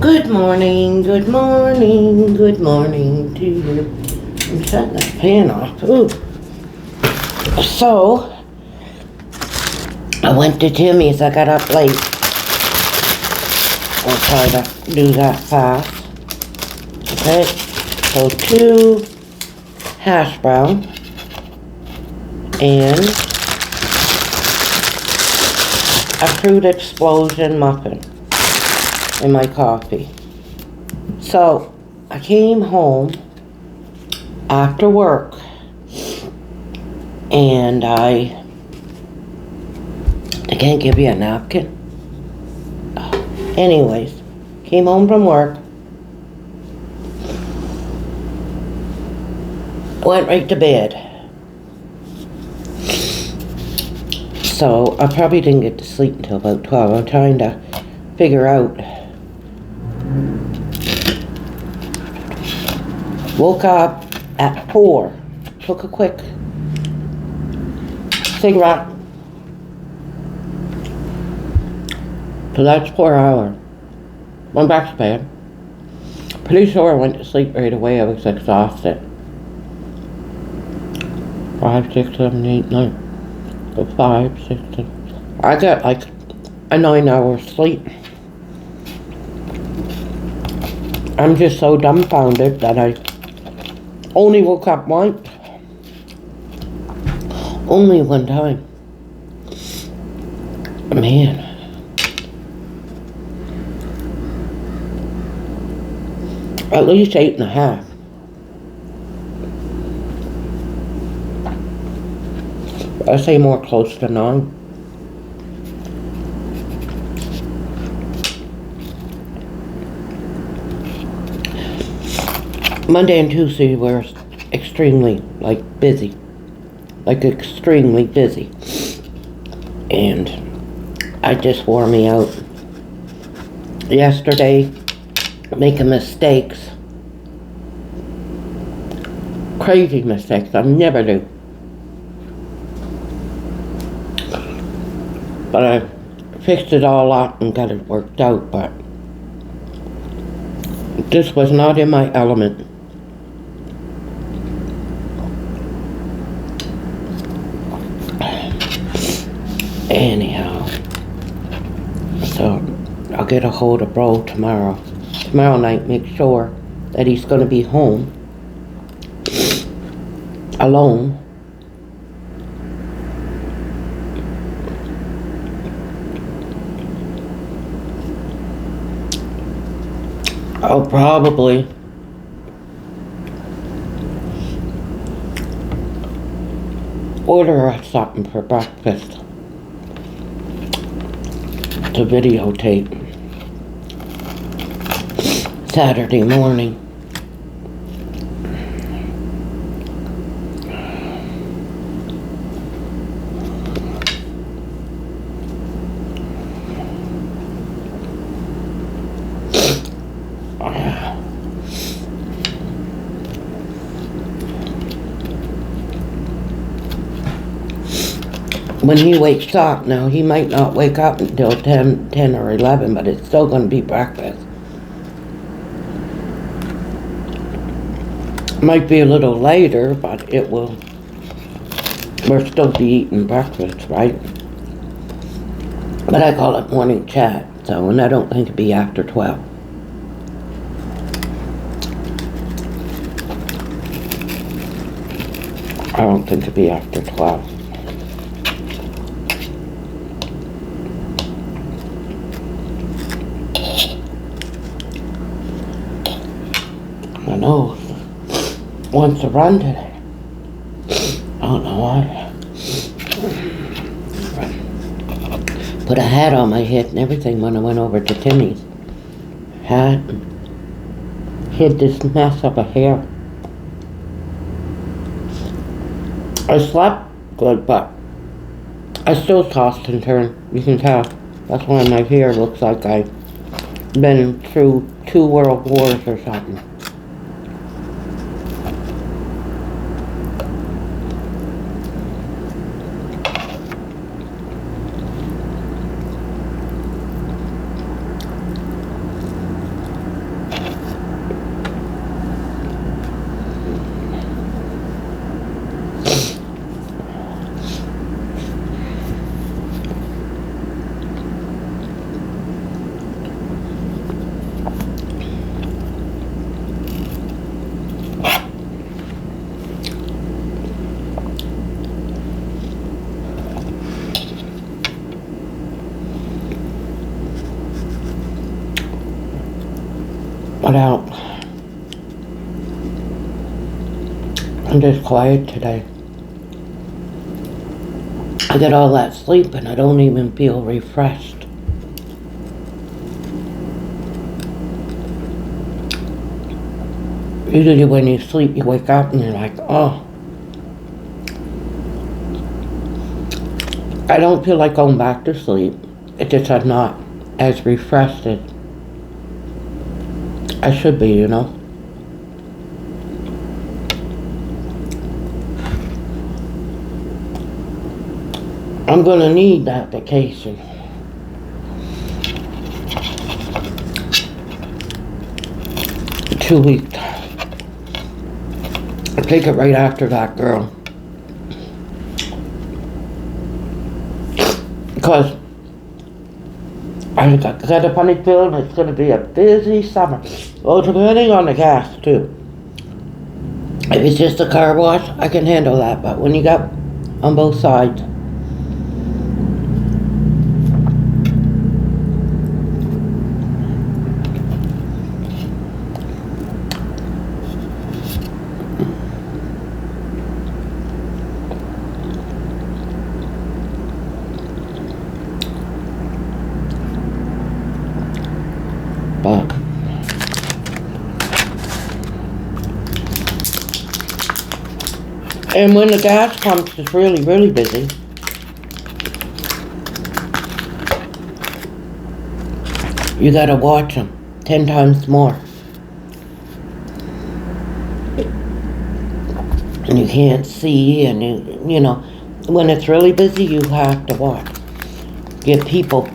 Good morning, good morning, good morning to you. I'm shutting that fan off. Ooh. So, I went to Timmy's. I got up late. I'll try to do that fast. Okay, so 2 hash brown and a fruit explosion muffin in my coffee. So, I came home after work and I can't give you a napkin. Anyways, came home from work, went right to bed. So I probably didn't get to sleep until about 12. I'm trying to figure out. Woke up at 4. Took a quick cigarette. So that's 4 hours. Went back to bed. Pretty sure I went to sleep right away. I was exhausted. 5, 6, 7, 8, 9. So 5, 6, 7. I got like a 9-hour sleep. I'm just so dumbfounded that I only woke up once. Only one time. Man. At least 8.5. I say more close to 9. Monday and Tuesday were extremely, busy. Extremely busy. And I just wore me out. Yesterday, making mistakes. Crazy mistakes. I never do. But I fixed it all up and got it worked out, but this was not in my element. Anyhow, so I'll get a hold of Bro tomorrow night, make sure that he's going to be home alone. I'll probably order us something for breakfast to videotape Saturday morning. When he wakes up, now he might not wake up until 10 or 11, but it's still going to be breakfast. Might be a little later, but we'll still be eating breakfast, right? But I call it morning chat, and I don't think it'd be after 12. I don't think it'd be after 12. I know. Wants to run today. I don't know why. Put a hat on my head and everything when I went over to Timmy's. Hat. Hid this mess of a hair. I slept good, but I still tossed and turned. You can tell. That's why my hair looks like I've been through 2 world wars or something. without. I'm just quiet today. I get all that sleep and I don't even feel refreshed. Usually when you sleep, you wake up and you're like, oh. I don't feel like going back to sleep. It's just I'm not as refreshed as I should be, you know. I'm gonna need that vacation. Two weeks. I'll take it right after that, girl. Because I got a funny feeling it's going to be a busy summer. Well, depending on the gas, too. If it's just a car wash, I can handle that. But when you got on both sides, but and when the gas pumps is really, really busy, you gotta watch them 10 times more. And you can't see, and you know, when it's really busy, you have to watch. Get people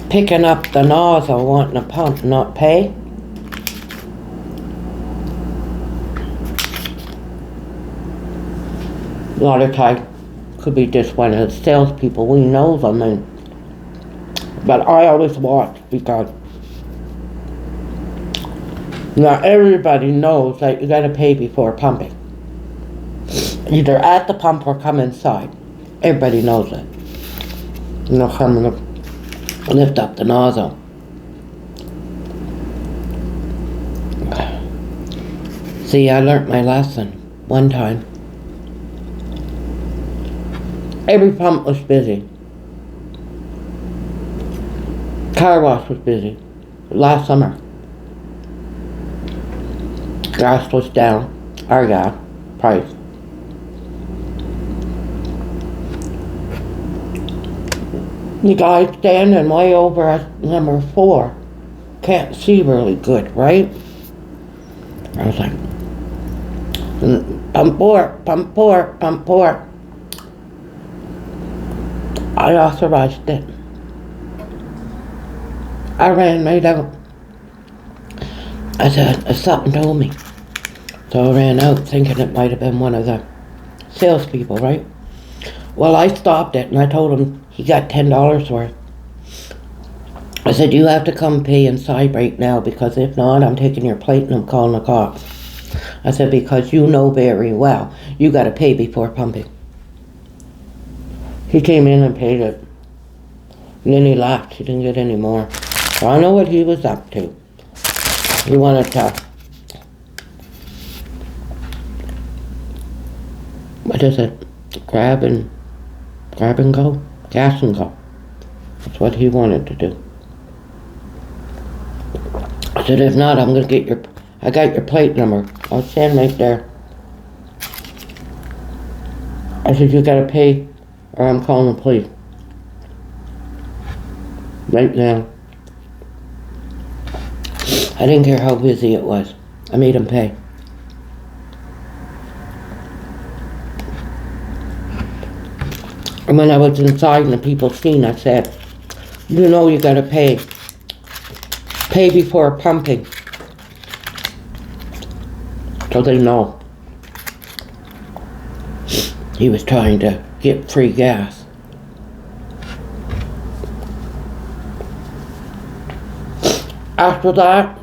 picking up the nozzle wanting a pump, not pay. A lot of times could be just one of the salespeople. We know them, but I always watch because not everybody knows that you gotta pay before pumping. Either at the pump or come inside. Everybody knows it. You know, come and lift up the nozzle. See, I learned my lesson one time. Every pump was busy. Car wash was busy. Last summer. Gas was down. Our gas price. The guy standing way over at number 4 can't see really good, right? I was like, pump 4, pump 4, pump 4. I authorized it. I ran right out. I said, something told me. So I ran out thinking it might have been one of the salespeople, right? Well, I stopped it and I told him he got $10 worth. I said, you have to come pay inside right now, because if not, I'm taking your plate and I'm calling the cops. I said, because you know very well, you got to pay before pumping. He came in and paid it. And then he left. He didn't get any more. So I know what he was up to. He wanted to, what is it? Grab and go? Gas and go. That's what he wanted to do. I said, if not, I'm going to get I got your plate number. I'll stand right there. I said, you got to pay or I'm calling the police. Right now. I didn't care how busy it was. I made him pay. And when I was inside and the people seen, I said, you know you gotta pay. Pay before pumping. So they know. He was trying to get free gas. After that,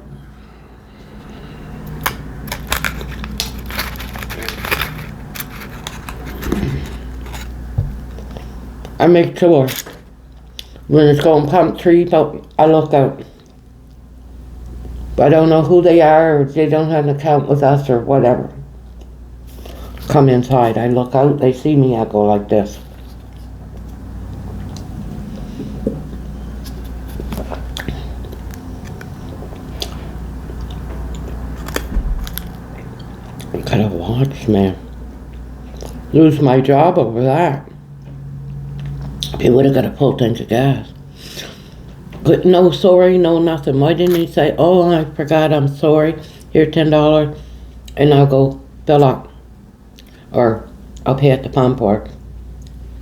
I make sure when it's going pump 3, I look out. I don't know who they are, or they don't have an account with us, or whatever. Come inside, I look out, they see me, I go like this. I could have watched me lose my job over that. He would have got a full tank of gas. But no sorry, no nothing. Why didn't he say, oh, I forgot, I'm sorry, here $10, and I'll go fill up. Or I'll pay at the pump, or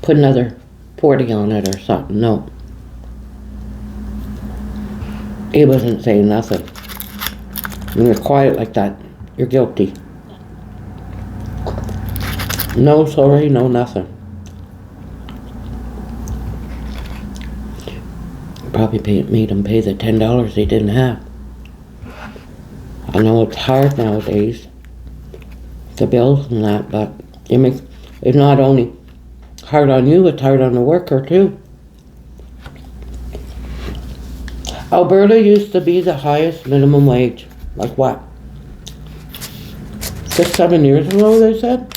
put another 40 on it or something. No. He wasn't saying nothing. When you're quiet like that, you're guilty. No sorry, no nothing. Probably made him pay the $10 he didn't have. I know it's hard nowadays, the bills and that, but it's not only hard on you, it's hard on the worker too. Alberta used to be the highest minimum wage. Like what? 6-7 years ago, they said?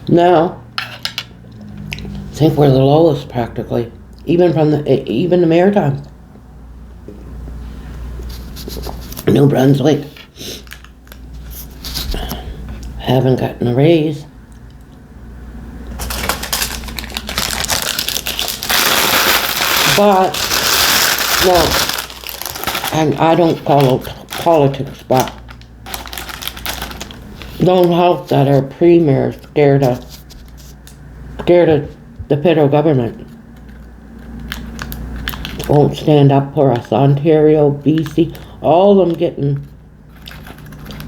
Now, I think we're the lowest practically. Even the Maritime. New Brunswick haven't gotten a raise. But, no, and I don't follow politics, but don't help that our premier is scared of the federal government. Won't stand up for us. Ontario, BC, all of them getting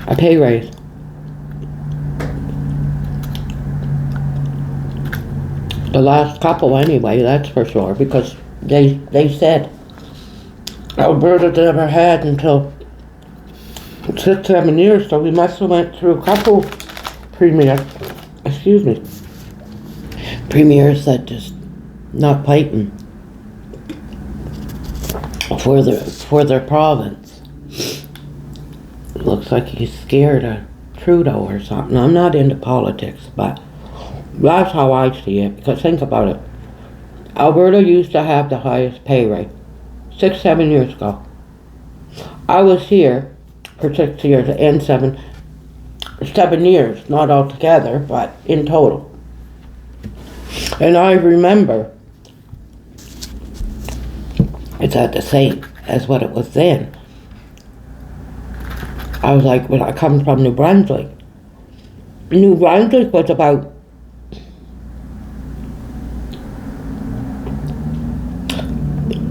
a pay raise. The last couple anyway, that's for sure, because they said Alberta never had until 6-7 years, so we must have went through a couple premiers that just not fighting for their province. Looks like he's scared of Trudeau or something. I'm not into politics, but that's how I see it, because think about it. Alberta used to have the highest pay rate 6-7 years ago. I was here for 6 years and 7 years, not all together, but in total. And I remember it's at the same as what it was then. I was like, when I come from New Brunswick. New Brunswick was about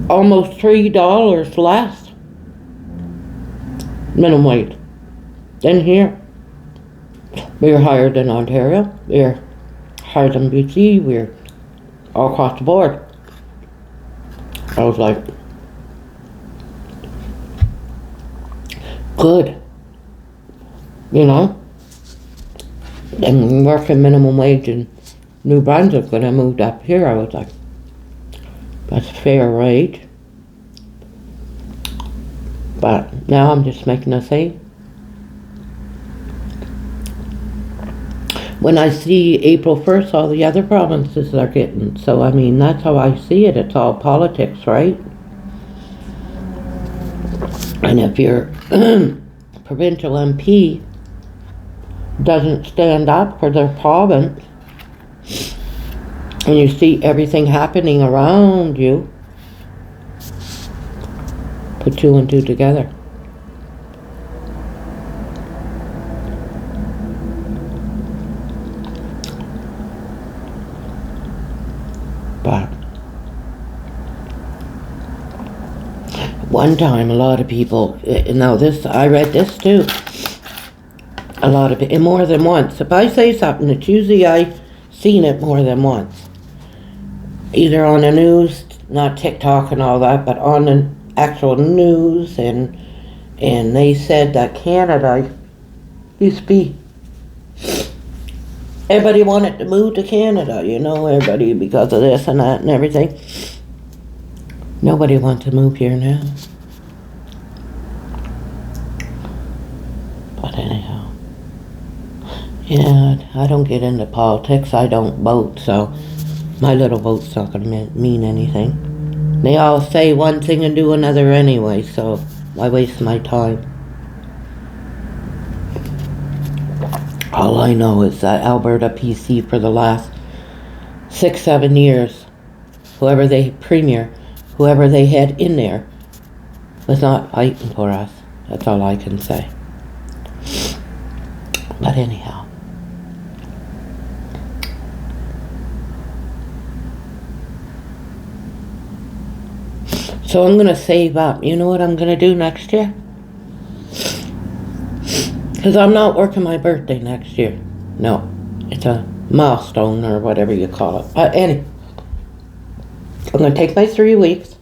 almost $3 less minimum wage than here. We're higher than Ontario. We're higher than BC. We're all across the board. I was like, good. You know? And working minimum wage in New Brunswick, when I moved up here, I was like, that's fair wage. But now I'm just making a thing. When I see April 1st, all the other provinces are getting. So, I mean, that's how I see it. It's all politics, right? And if your provincial MP doesn't stand up for their province, and you see everything happening around you, put 2 and 2 together. But one time, a lot of people, now this, I read this too, a lot of it, more than once. If I say something, it's usually I've seen it more than once. Either on the news, not TikTok and all that, but on the actual news, and they said that Canada used to be, everybody wanted to move to Canada, you know, everybody, because of this and that and everything. Nobody wants to move here now. But anyhow, yeah, I don't get into politics. I don't vote, so my little vote's not going to mean anything. They all say one thing and do another anyway, so why waste my time? All I know is that Alberta PC for the last 6-7 years, whoever they had in there was not fighting for us. That's all I can say. But anyhow. So I'm going to save up. You know what I'm going to do next year? Because I'm not working my birthday next year. No. It's a milestone or whatever you call it. Anyway. I'm going to take my 3 weeks.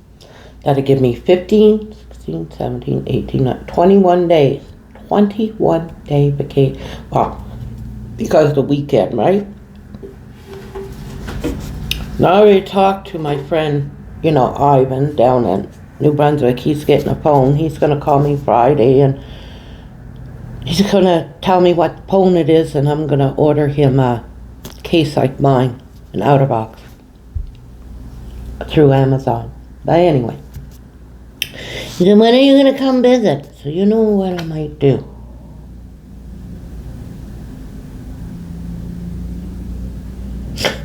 That'll give me 15, 16, 17, 18, 19, 21 days. 21 day vacation. Well, because of the weekend, right? Now I already talked to my friend, Ivan down in New Brunswick. He's getting a phone. He's going to call me Friday and he's going to tell me what phone it is, and I'm going to order him a case like mine, an OtterBox, through Amazon. But anyway. He said, when are you going to come visit? So you know what I might do.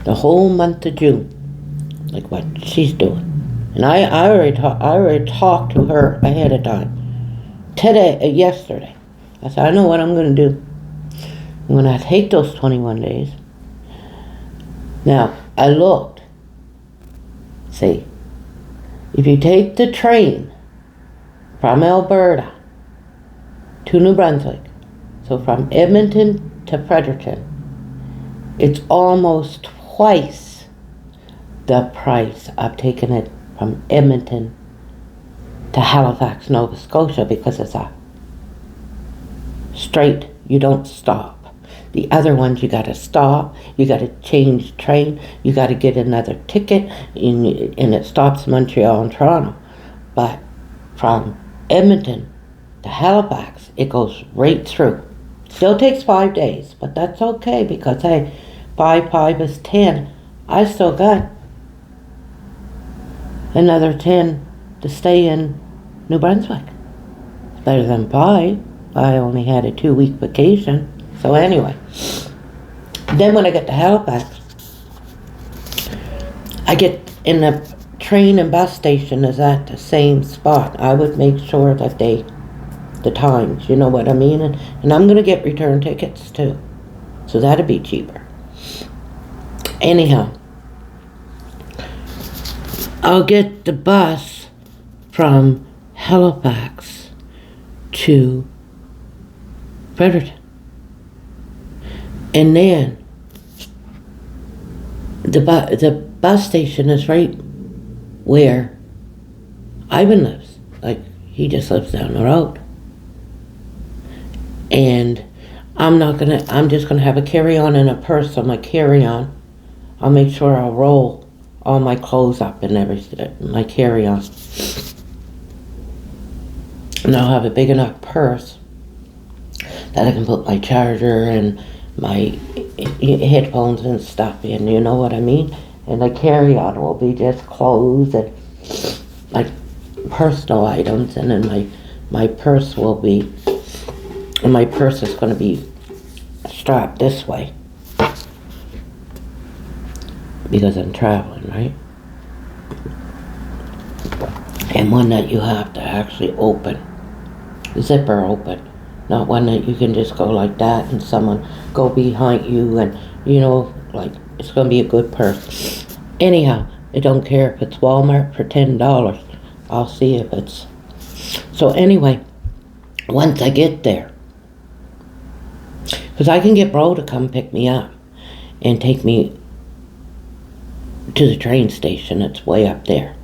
The whole month of June. Like what she's doing. And I already talked to her ahead of time. Yesterday. I said, I know what I'm going to do. I'm going to take those 21 days. Now, I looked. See, if you take the train from Alberta to New Brunswick, so from Edmonton to Fredericton, it's almost twice the price of taking it from Edmonton to Halifax, Nova Scotia, because it's a straight, you don't stop. The other ones, you got to stop, you got to change train, you got to get another ticket, and it stops Montreal and Toronto. But from Edmonton to Halifax, it goes right through. Still takes 5 days, but that's okay because, hey, 5 is 10. I still got another 10 to stay in New Brunswick. It's better than 5. I only had a 2-week vacation. So anyway, then when I get to Halifax, I get in the train and bus station is at the same spot. I would make sure that the times, you know what I mean? And I'm going to get return tickets too. So that'd be cheaper. Anyhow, I'll get the bus from Halifax to Fredericton. And then the bus station is right where Ivan lives. Like, he just lives down the road. And I'm just gonna have a carry-on and a purse on my carry-on. I'll make sure I'll roll all my clothes up and everything, my carry-on. And I'll have a big enough purse that I can put my charger and my headphones and stuff in, you know what I mean? And the carry-on will be just clothes and like personal items, and then my purse will be, and my purse is going to be strapped this way because I'm traveling, right? And one that you have to actually open, zipper open. Not one that you can just go like that and someone go behind you and, like, it's going to be a good purse. Anyhow, I don't care if it's Walmart for $10. I'll see if it's... So anyway, once I get there, because I can get Bro to come pick me up and take me to the train station. It's way up there.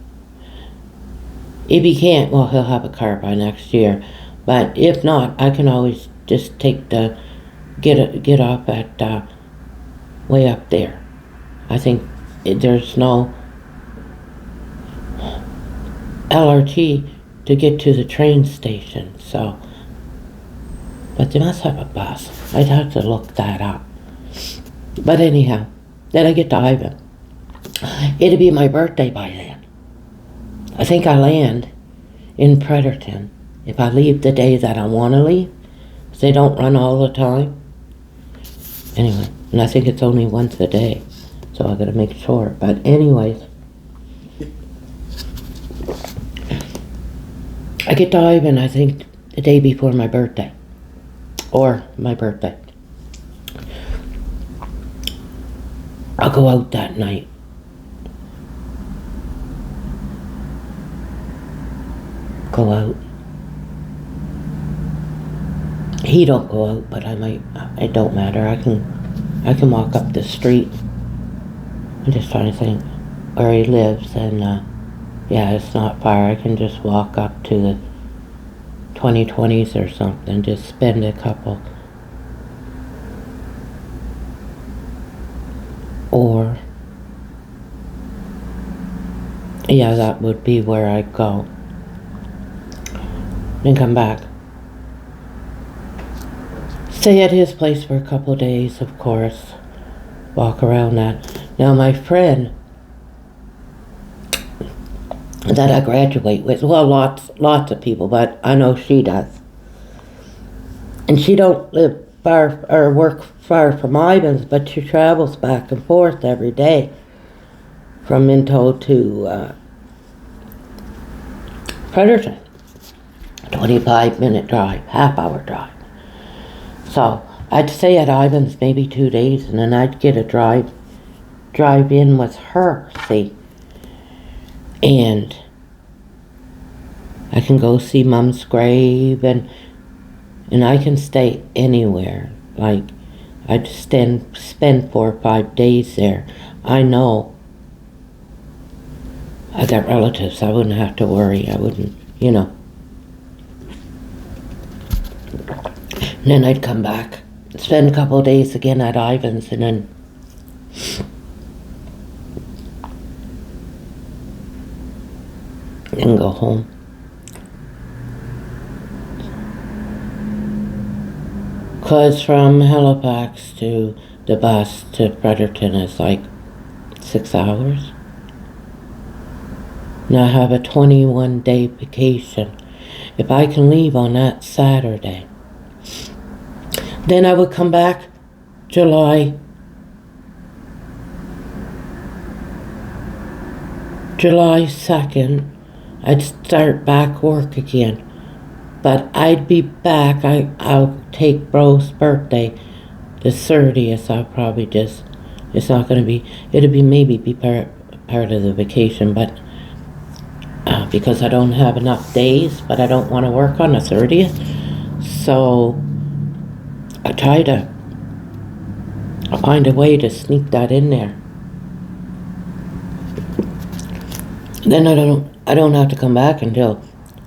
If he can't, well, he'll have a car by next year. But if not, I can always just take get off at way up there. I think there's no LRT to get to the train station, so But they must have a bus. I'd have to look that up. But anyhow, then I get to Ivan. It'll be my birthday by then. I think I land in Fredericton if I leave the day that I want to leave. They don't run all the time. Anyway, and I think it's only once a day. So I gotta make sure. But anyways, I get to Ivan, I think, the day before my birthday. Or my birthday. I'll go out that night. Go out. He don't go out, but I might. It don't matter. I can walk up the street. I'm just trying to think where he lives, and yeah, it's not far. I can just walk up to the 2020s or something. Just spend a couple. Or yeah, that would be where I'd go. Then come back. Stay at his place for a couple days, of course. Walk around that. Now my friend that I graduate with, well, lots of people, but I know she does. And she don't live far or work far from Ivan's, but she travels back and forth every day from Minto to Fredericton. 25-minute drive, half-hour drive. So I'd stay at Ivan's maybe 2 days, and then I'd get a drive in with her, see. And I can go see Mom's grave, and I can stay anywhere. Like, I'd spend 4 or 5 days there. I know I got relatives. I wouldn't have to worry. I wouldn't, you know. And then I'd come back, spend a couple of days again at Ivan's, and then go home. Because from Halifax to the bus to Fredericton is like 6 hours. And I have a 21-day vacation. If I can leave on that Saturday, then I would come back July 2nd. I'd start back work again. But I'd be back. I'll take Bro's birthday the 30th. I'll probably just, it's not going to be, it'll be maybe be part of the vacation, but because I don't have enough days, but I don't want to work on the 30th. So I try to find a way to sneak that in there. Then I don't have to come back until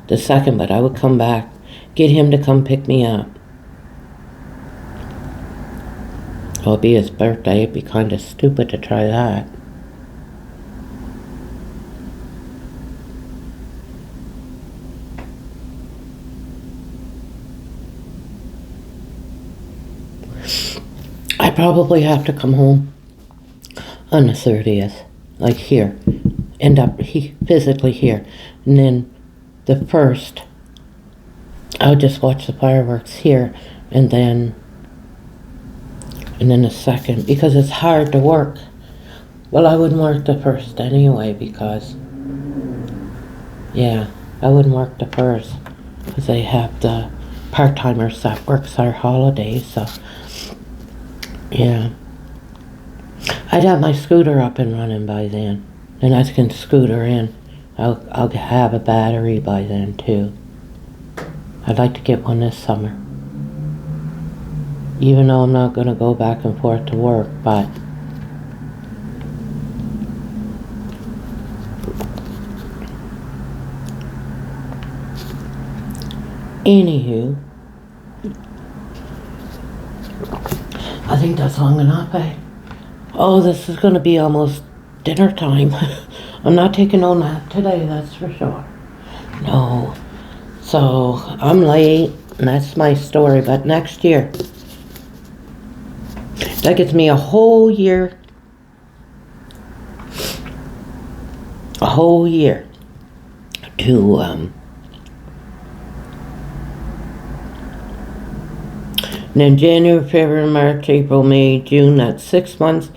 the 2nd, but I would come back, get him to come pick me up. It'll be his birthday. It'd be kind of stupid to try that. I probably have to come home on the 30th, like here, end up physically here, and then the 1st, I'll just watch the fireworks here, and then the 2nd, because it's hard to work. Well, I wouldn't work the 1st anyway, because, yeah, I wouldn't work the 1st, because they have the part-timers that works our holidays, so, yeah. I'd have my scooter up and running by then, and I can scooter in. I'll have a battery by then too. I'd like to get one this summer. Even though I'm not going to go back and forth to work, but anywho, I think that's long enough, eh? Oh, this is going to be almost dinner time. I'm not taking no nap today, that's for sure. No. So, I'm late. And that's my story. But next year, that gets me a whole year. A whole year to and then January, February, March, April, May, June, that's 6 months.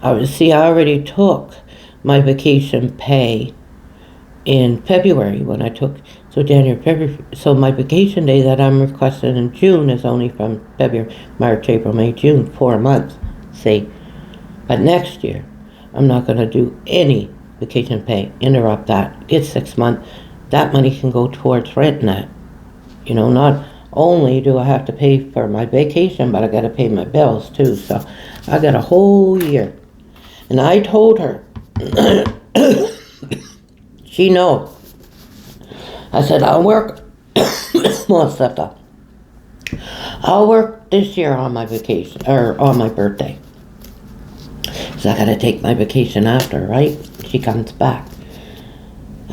I already took my vacation pay in February when I took, so January, February, so my vacation day that I'm requesting in June is only from February, March, April, May, June, 4 months, see. But next year, I'm not going to do any vacation pay, interrupt that, get 6 months. That money can go towards renting that. You know, not only do I have to pay for my vacation, but I got to pay my bills too. So I got a whole year. And I told her, she knows. I said, I'll work, well, slept up. I'll work this year on my vacation, or on my birthday. So I got to take my vacation after, right? She comes back.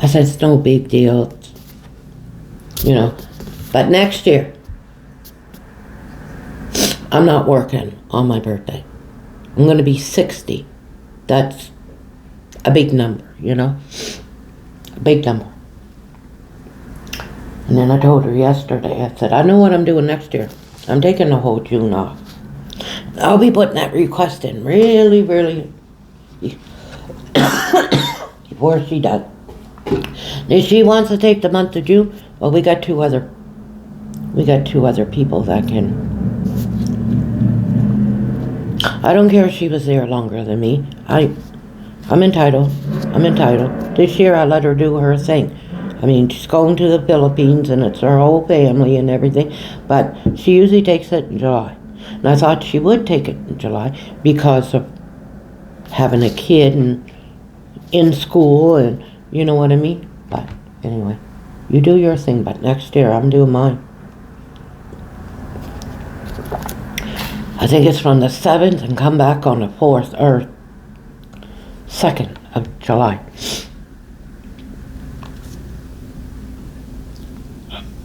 I said, it's no big deal, you know. But next year, I'm not working on my birthday. I'm going to be 60. That's a big number, you know. A big number. And then I told her yesterday, I said, I know what I'm doing next year. I'm taking the whole June off. I'll be putting that request in really, really before she does. If she wants to take the month of June, well, we got two other people that can. I don't care if she was there longer than me. I'm entitled. This year I let her do her thing. I mean, she's going to the Philippines and it's her whole family and everything, but she usually takes it in July. And I thought she would take it in July because of having a kid and in school and you know what I mean? But anyway, you do your thing, but next year I'm doing mine. I think it's from the 7th and come back on the 4th or 2nd of July.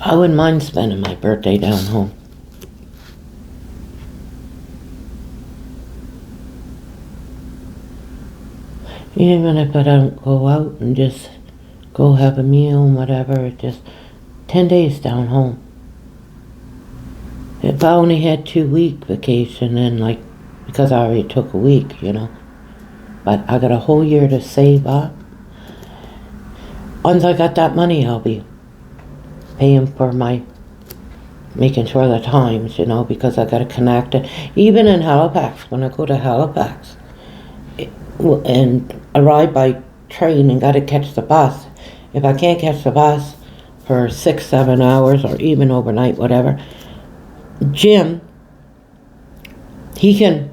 I wouldn't mind spending my birthday down home. Even if I don't go out and just go have a meal and whatever, just 10 days down home. If I only had 2-week vacation and like, because I already took a week, you know. But I got a whole year to save up. Once I got that money, I'll be paying for my, making sure the times, you know, because I got to connect it. Even in Halifax, when I go to Halifax and arrive by train and got to catch the bus, if I can't catch the bus for 6-7 hours or even overnight, whatever, Jim, he can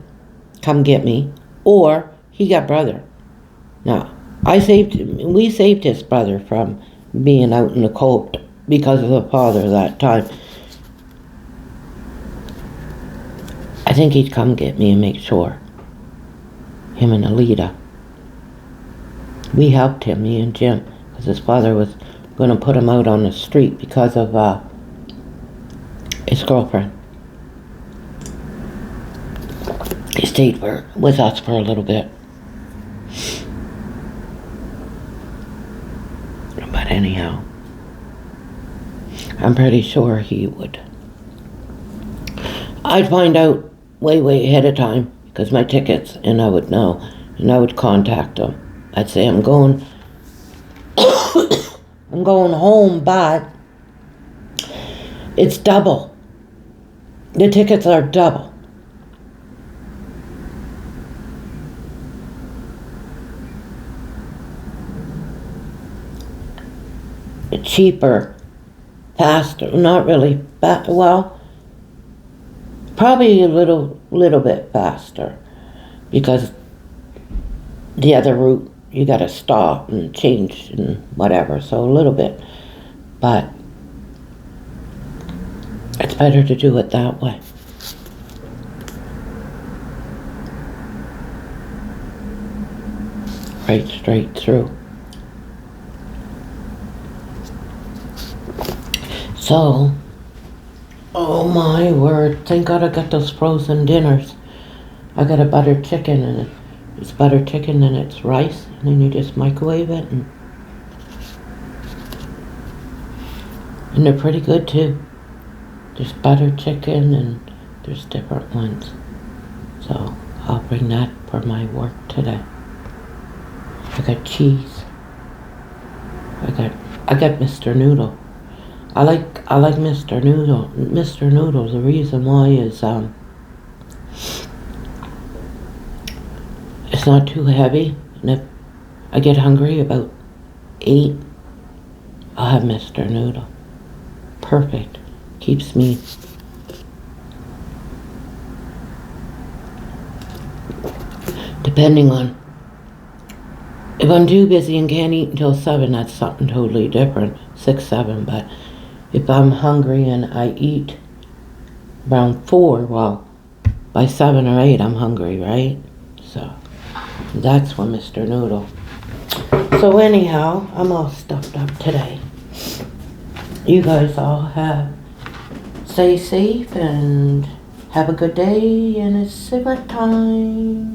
come get me, or he got brother. Now, we saved his brother from being out in the cold because of the father that time. I think he'd come get me and make sure. Him and Alita. We helped him, me and Jim, because his father was going to put him out on the street because of his girlfriend. He stayed with us for a little bit. But anyhow, I'm pretty sure he would. I'd find out way ahead of time because my tickets, and I would know, and I would contact them. I'd say I'm going I'm going home, but it's double. The tickets are double. Cheaper, faster, not really well, probably a little bit faster, because the other route you got to stop and change and whatever, so a little bit, but it's better to do it that way. Right straight through. So, Oh my word. Thank God I got those frozen dinners. I got a buttered chicken and it's buttered chicken and it's rice. And then you just microwave it. And they're pretty good too. There's buttered chicken and there's different ones. So I'll bring that for my work today. I got cheese. I got Mr. Noodle. I like Mr. Noodle. Mr. Noodle, the reason why is it's not too heavy, and if I get hungry about 8, I'll have Mr. Noodle. Perfect. Keeps me depending on if I'm too busy and can't eat until 7, that's something totally different. 6, 7, but if I'm hungry and I eat around 4, well, by 7 or 8 I'm hungry, right? So that's when Mr. Noodle. So anyhow, I'm all stuffed up today. You guys all stay safe and have a good day, and it's cigarette time.